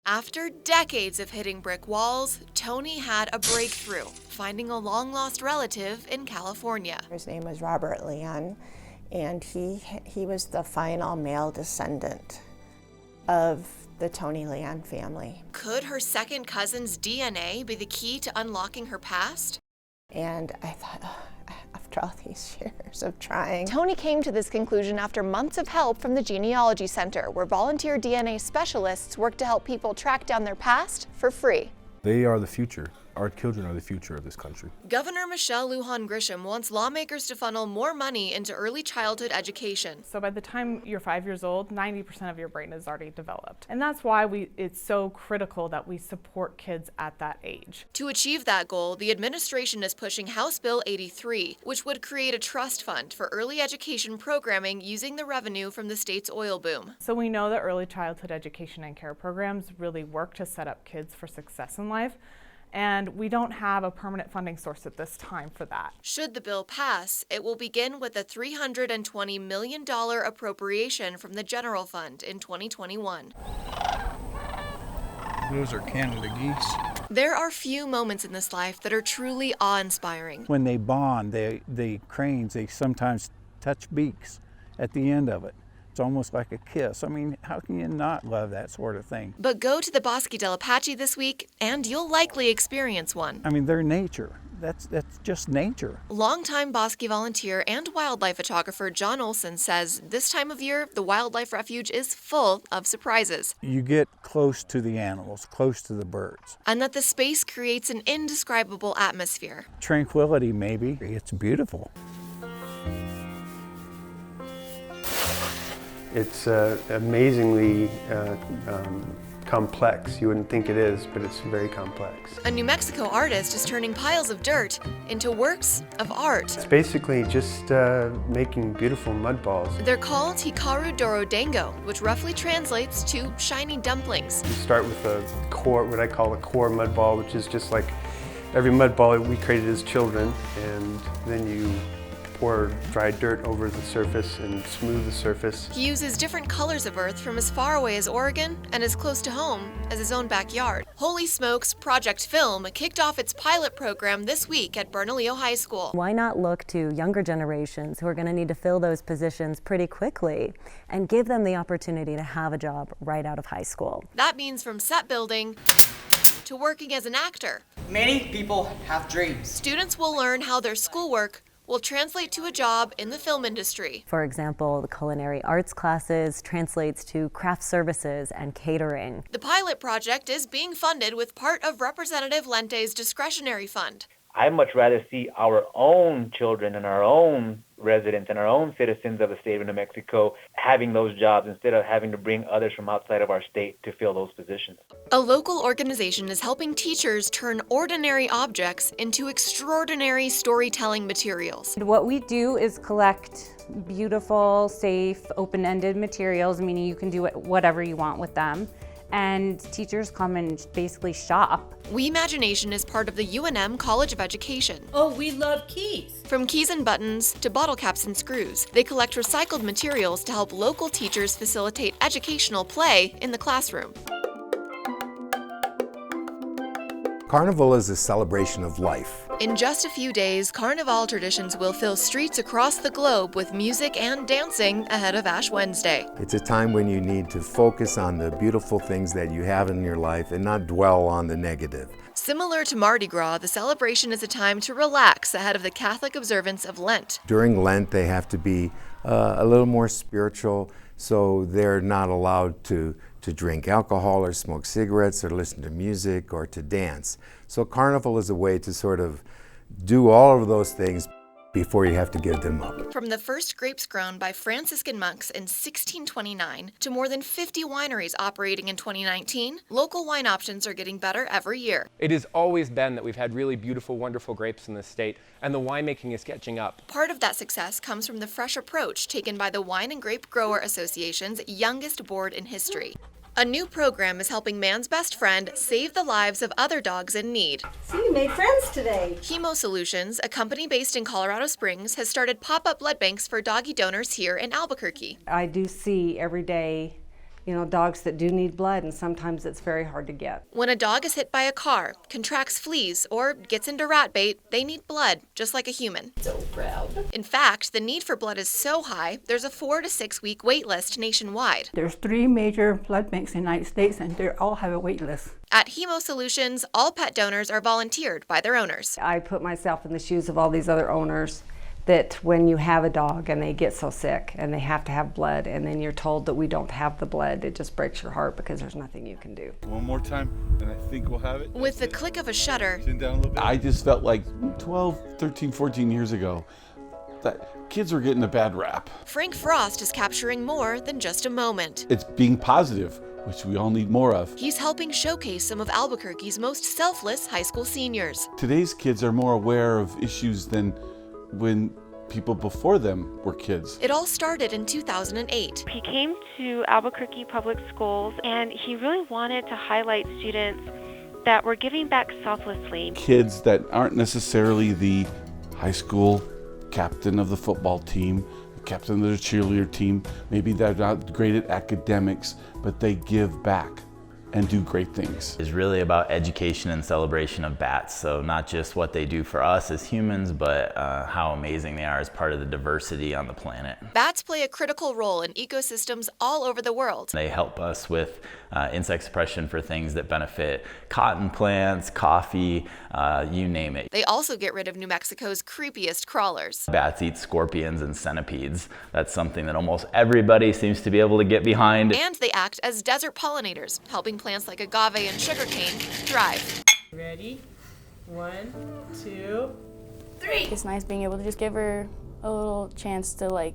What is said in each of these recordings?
After decades of hitting brick walls, Tony had a breakthrough, finding a long-lost relative in California. His name was Robert Leon, and he was the final male descendant of the Tony Leon family. Could her second cousin's DNA be the key to unlocking her past? And I thought, after all these years of trying. Tony came to this conclusion after months of help from the Genealogy Center, where volunteer DNA specialists work to help people track down their past for free. They are the future. Our children are the future of this country. Governor Michelle Lujan Grisham wants lawmakers to funnel more money into early childhood education. So by the time you're 5 years old, 90% of your brain is already developed. And that's why it's so critical that we support kids at that age. To achieve that goal, the administration is pushing House Bill 83, which would create a trust fund for early education programming using the revenue from the state's oil boom. So we know that early childhood education and care programs really work to set up kids for success in life. And we don't have a permanent funding source at this time for that. Should the bill pass, it will begin with a $320 million appropriation from the general fund in 2021. Those are Canada geese. There are few moments in this life that are truly awe-inspiring. When they bond, the cranes, they sometimes touch beaks at the end of it. It's almost like a kiss. I mean, how can you not love that sort of thing? But go to the Bosque del Apache this week, and you'll likely experience one. I mean, they're nature. That's just nature. Longtime Bosque volunteer and wildlife photographer John Olson says this time of year, the wildlife refuge is full of surprises. You get close to the animals, close to the birds. And that the space creates an indescribable atmosphere. Tranquility, maybe. It's beautiful. It's amazingly complex. You wouldn't think it is, but it's very complex. A New Mexico artist is turning piles of dirt into works of art. It's basically just making beautiful mud balls. They're called Hikaru Dorodango, which roughly translates to shiny dumplings. You start with a core, what I call a core mud ball, which is just like every mud ball we created as children, and then you pour dry dirt over the surface and smooth the surface. He uses different colors of earth from as far away as Oregon and as close to home as his own backyard. Holy Smokes Project Film kicked off its pilot program this week at Bernalillo High School. Why not look to younger generations who are going to need to fill those positions pretty quickly and give them the opportunity to have a job right out of high school? That means from set building to working as an actor. Many people have dreams. Students will learn how their schoolwork will translate to a job in the film industry. For example, the culinary arts classes translates to craft services and catering. The pilot project is being funded with part of Representative Lente's discretionary fund. I'd much rather see our own children and our own residents and our own citizens of the state of New Mexico having those jobs instead of having to bring others from outside of our state to fill those positions. A local organization is helping teachers turn ordinary objects into extraordinary storytelling materials. What we do is collect beautiful, safe, open-ended materials, meaning you can do whatever you want with them. And teachers come and basically shop. Weimagination is part of the UNM College of Education. Oh, we love keys. From keys and buttons to bottle caps and screws, they collect recycled materials to help local teachers facilitate educational play in the classroom. Carnival is a celebration of life. In just a few days, Carnival traditions will fill streets across the globe with music and dancing ahead of Ash Wednesday. It's a time when you need to focus on the beautiful things that you have in your life and not dwell on the negative. Similar to Mardi Gras, the celebration is a time to relax ahead of the Catholic observance of Lent. During Lent, they have to be a little more spiritual, so they're not allowed to drink alcohol or smoke cigarettes or listen to music or to dance. So Carnival is a way to sort of do all of those things before you have to give them up. From the first grapes grown by Franciscan monks in 1629 to more than 50 wineries operating in 2019, local wine options are getting better every year. It has always been that we've had really beautiful, wonderful grapes in this state, and the winemaking is catching up. Part of that success comes from the fresh approach taken by the Wine and Grape Grower Association's youngest board in history. A new program is helping man's best friend save the lives of other dogs in need. So you made friends today. Hemo Solutions, a company based in Colorado Springs, has started pop-up blood banks for doggy donors here in Albuquerque. I do see every day you know, dogs that do need blood, and sometimes it's very hard to get. When a dog is hit by a car, contracts fleas, or gets into rat bait, they need blood, just like a human. So proud. In fact, the need for blood is so high, there's a 4 to 6 week wait list nationwide. There's 3 major blood banks in the United States, and they all have a wait list. At Hemo Solutions, all pet donors are volunteered by their owners. I put myself in the shoes of all these other owners, that when you have a dog and they get so sick and they have to have blood, and then you're told that we don't have the blood, it just breaks your heart because there's nothing you can do. One more time, and I think we'll have it. With the click of a shutter, I just felt like 12, 13, 14 years ago that kids were getting a bad rap. Frank Frost is capturing more than just a moment. It's being positive, which we all need more of. He's helping showcase some of Albuquerque's most selfless high school seniors. Today's kids are more aware of issues than when people before them were kids. It all started in 2008. He came to Albuquerque Public Schools, and he really wanted to highlight students that were giving back selflessly. Kids that aren't necessarily the high school captain of the football team, the captain of the cheerleader team, maybe they're not great at academics, but they give back and do great things. It's really about education and celebration of bats. So not just what they do for us as humans, but how amazing they are as part of the diversity on the planet. Bats play a critical role in ecosystems all over the world. They help us with insect suppression for things that benefit cotton plants, coffee, you name it. They also get rid of New Mexico's creepiest crawlers. Bats eat scorpions and centipedes. That's something that almost everybody seems to be able to get behind. And they act as desert pollinators, helping plants like agave and sugarcane thrive. Ready? 1, 2, 3. It's nice being able to just give her a little chance to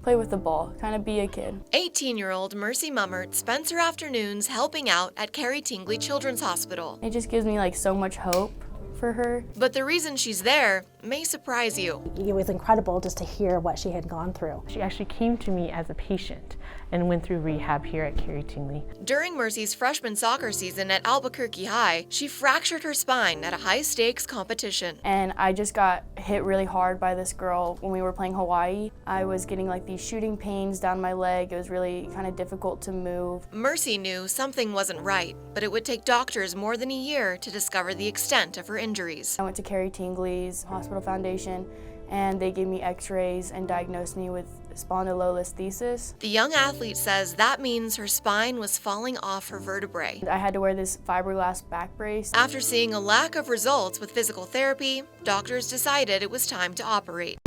play with the ball, kind of be a kid. 18-year-old Mercy Mummert spends her afternoons helping out at Carrie Tingley Children's Hospital. It just gives me so much hope for her. But the reason she's there may surprise you. It was incredible just to hear what she had gone through. She actually came to me as a patient and went through rehab here at Carrie Tingley. During Mercy's freshman soccer season at Albuquerque High, she fractured her spine at a high-stakes competition. And I just got hit really hard by this girl when we were playing Hawaii. I was getting these shooting pains down my leg. It was really kind of difficult to move. Mercy knew something wasn't right, but it would take doctors more than a year to discover the extent of her injuries. I went to Carrie Tingley's Hospital Foundation, and they gave me x-rays and diagnosed me with spondylolisthesis. The young athlete says that means her spine was falling off her vertebrae. I had to wear this fiberglass back brace. After seeing a lack of results with physical therapy, doctors decided it was time to operate.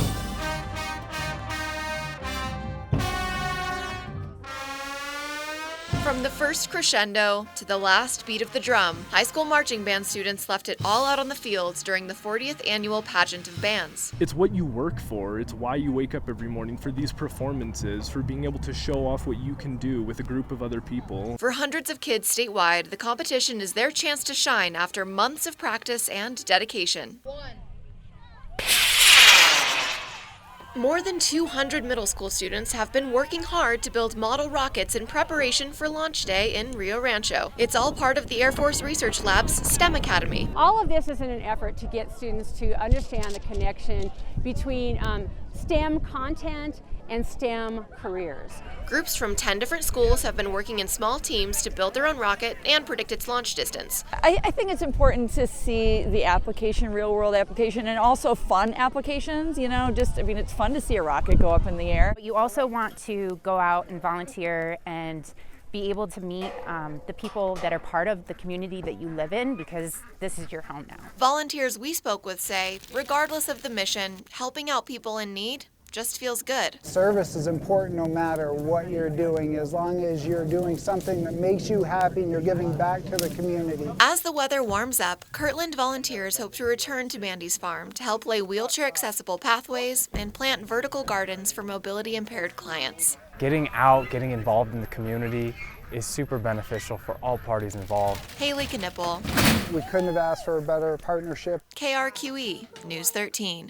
From the first crescendo to the last beat of the drum, high school marching band students left it all out on the fields during the 40th annual pageant of bands. It's what you work for. It's why you wake up every morning, for these performances, for being able to show off what you can do with a group of other people. For hundreds of kids statewide, the competition is their chance to shine after months of practice and dedication. More than 200 middle school students have been working hard to build model rockets in preparation for launch day in Rio Rancho. It's all part of the Air Force Research Lab's STEM Academy. All of this is in an effort to get students to understand the connection between STEM content and STEM careers. Groups from 10 different schools have been working in small teams to build their own rocket and predict its launch distance. I think it's important to see the application, real world application, and also fun applications, it's fun to see a rocket go up in the air. You also want to go out and volunteer and be able to meet the people that are part of the community that you live in, because this is your home now. Volunteers we spoke with say, regardless of the mission, helping out people in need just feels good. Service is important no matter what you're doing, as long as you're doing something that makes you happy and you're giving back to the community. As the weather warms up, Kirtland volunteers hope to return to Mandy's farm to help lay wheelchair-accessible pathways and plant vertical gardens for mobility-impaired clients. Getting out, getting involved in the community is super beneficial for all parties involved. Haylee, Knippel. We couldn't have asked for a better partnership. KRQE News 13.